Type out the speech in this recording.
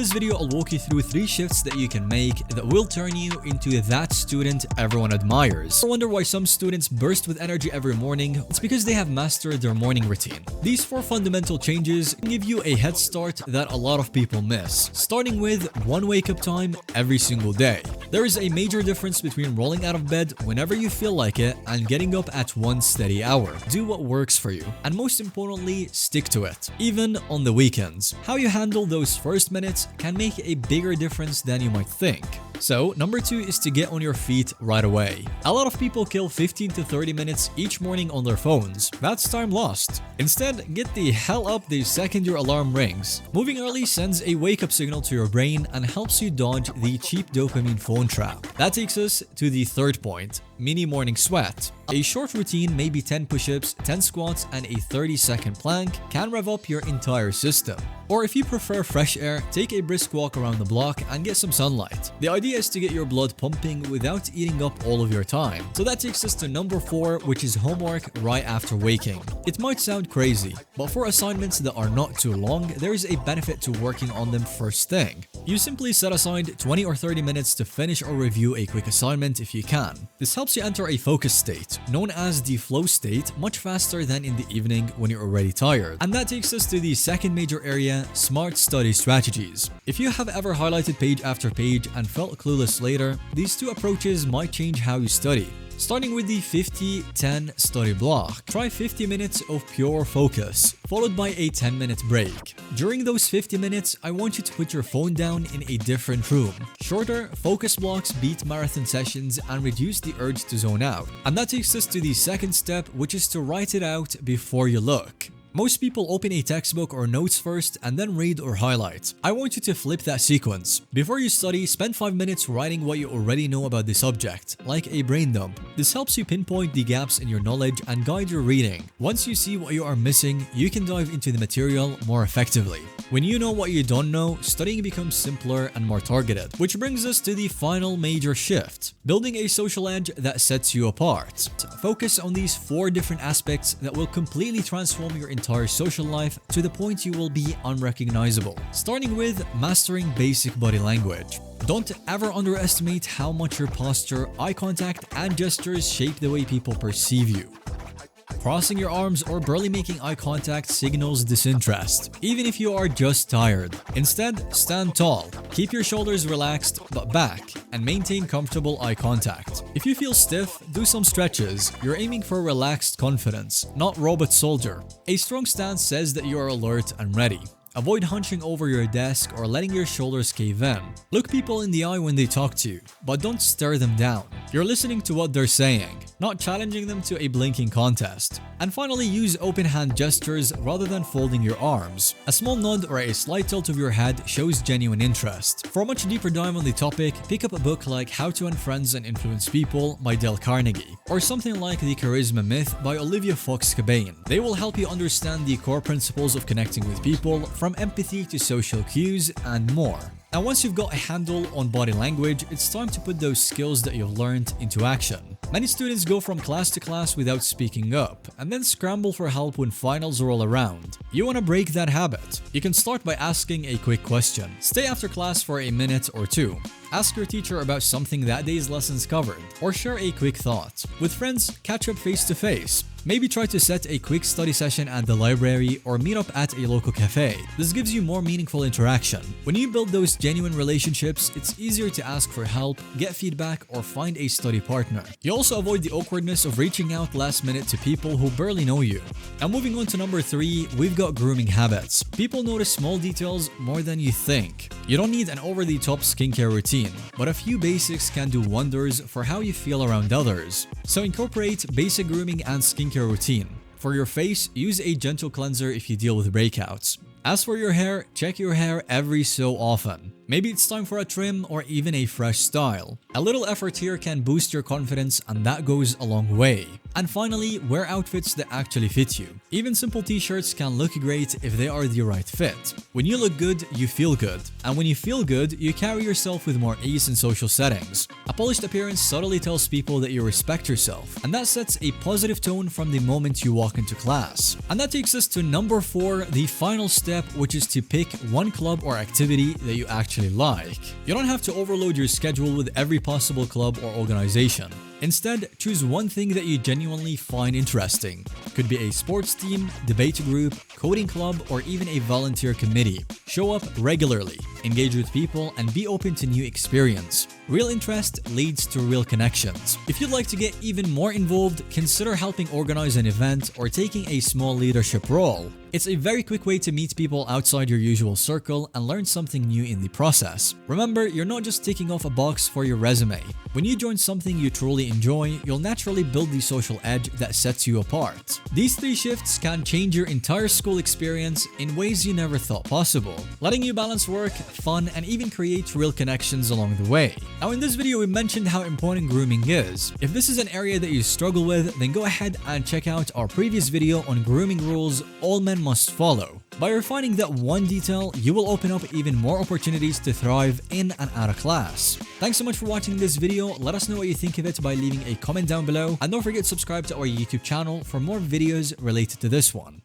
In this video, I'll walk you through 3 shifts that you can make that will turn you into that student everyone admires. I wonder why some students burst with energy every morning. It's because they have mastered their morning routine. These 4 fundamental changes give you a head start that a lot of people miss, starting with 1 wake-up time every single day. There is a major difference between rolling out of bed whenever you feel like it and getting up at 1 steady hour. Do what works for you, and most importantly, stick to it, even on the weekends. How you handle those first minutes can make a bigger difference than you might think. So, number 2 is to get on your feet right away. A lot of people kill 15 to 30 minutes each morning on their phones. That's time lost. Instead, get the hell up the second your alarm rings. Moving early sends a wake-up signal to your brain and helps you dodge the cheap dopamine phone trap. That takes us to the 3rd point, mini morning sweat. A short routine, maybe 10 push-ups, 10 squats, and a 30-second plank can rev up your entire system. Or if you prefer fresh air, take a brisk walk around the block and get some sunlight. The idea is to get your blood pumping without eating up all of your time. So that takes us to number 4, which is homework right after waking. It might sound crazy, but for assignments that are not too long, there is a benefit to working on them first thing. You simply set aside 20 or 30 minutes to finish or review a quick assignment if you can. This helps you enter a focus state, known as the flow state, much faster than in the evening when you're already tired. And that takes us to the second major area, smart study strategies. If you have ever highlighted page after page and felt clueless later, these 2 approaches might change how you study. Starting with the 50-10 study block. Try 50 minutes of pure focus, followed by a 10-minute break. During those 50 minutes, I want you to put your phone down in a different room. Shorter, focus blocks beat marathon sessions and reduce the urge to zone out. And that takes us to the second step, which is to write it out before you look. Most people open a textbook or notes first and then read or highlight. I want you to flip that sequence. Before you study, spend 5 minutes writing what you already know about the subject, like a brain dump. This helps you pinpoint the gaps in your knowledge and guide your reading. Once you see what you are missing, you can dive into the material more effectively. When you know what you don't know, studying becomes simpler and more targeted. Which brings us to the final major shift, building a social edge that sets you apart. Focus on these 4 different aspects that will completely transform your entire social life to the point you will be unrecognizable. Starting with mastering basic body language. Don't ever underestimate how much your posture, eye contact, and gestures shape the way people perceive you. Crossing your arms or barely making eye contact signals disinterest, even if you are just tired. Instead, stand tall, keep your shoulders relaxed but back, and maintain comfortable eye contact. If you feel stiff, do some stretches. You're aiming for relaxed confidence, not robot soldier. A strong stance says that you are alert and ready. Avoid hunching over your desk or letting your shoulders cave in. Look people in the eye when they talk to you, but don't stare them down. You're listening to what they're saying, not challenging them to a blinking contest. And finally, use open hand gestures rather than folding your arms. A small nod or a slight tilt of your head shows genuine interest. For a much deeper dive on the topic, pick up a book like How to Unfriend and Influence People by Dale Carnegie, or something like The Charisma Myth by Olivia Fox-Cabane. They will help you understand the core principles of connecting with people, from empathy to social cues and more. And once you've got a handle on body language, it's time to put those skills that you've learned into action. Many students go from class to class without speaking up, and then scramble for help when finals roll around. You want to break that habit. You can start by asking a quick question. Stay after class for a minute or 2. Ask your teacher about something that day's lessons covered, or share a quick thought. With friends, catch up face to face. Maybe try to set a quick study session at the library or meet up at a local cafe. This gives you more meaningful interaction. When you build those genuine relationships, it's easier to ask for help, get feedback, or find a study partner. You also avoid the awkwardness of reaching out last minute to people who barely know you. Now moving on to number 3, we've got grooming habits. People notice small details more than you think. You don't need an over-the-top skincare routine, but a few basics can do wonders for how you feel around others. So incorporate basic grooming and skincare routine. For your face, use a gentle cleanser if you deal with breakouts. As for your hair, check your hair every so often. Maybe it's time for a trim or even a fresh style. A little effort here can boost your confidence, and that goes a long way. And finally, wear outfits that actually fit you. Even simple t-shirts can look great if they are the right fit. When you look good, you feel good. And when you feel good, you carry yourself with more ease in social settings. A polished appearance subtly tells people that you respect yourself, and that sets a positive tone from the moment you walk into class. And that takes us to number 4, the final step, which is to pick one club or activity that you actually like. You don't have to overload your schedule with every possible club or organization. Instead, choose one thing that you genuinely find interesting. Could be a sports team, debate group, coding club, or even a volunteer committee. Show up regularly, engage with people, and be open to new experience. Real interest leads to real connections. If you'd like to get even more involved, consider helping organize an event or taking a small leadership role. It's a very quick way to meet people outside your usual circle and learn something new in the process. Remember, you're not just ticking off a box for your resume. When you join something you truly enjoy, you'll naturally build the social edge that sets you apart. These 3 shifts can change your entire school experience in ways you never thought possible, letting you balance work, fun, and even create real connections along the way. Now, in this video, we mentioned how important grooming is. If this is an area that you struggle with, then go ahead and check out our previous video on grooming rules all men must follow. By refining that one detail, you will open up even more opportunities to thrive in and out of class. Thanks so much for watching this video. Let us know what you think of it by leaving a comment down below, and don't forget to subscribe to our YouTube channel for more videos related to this one.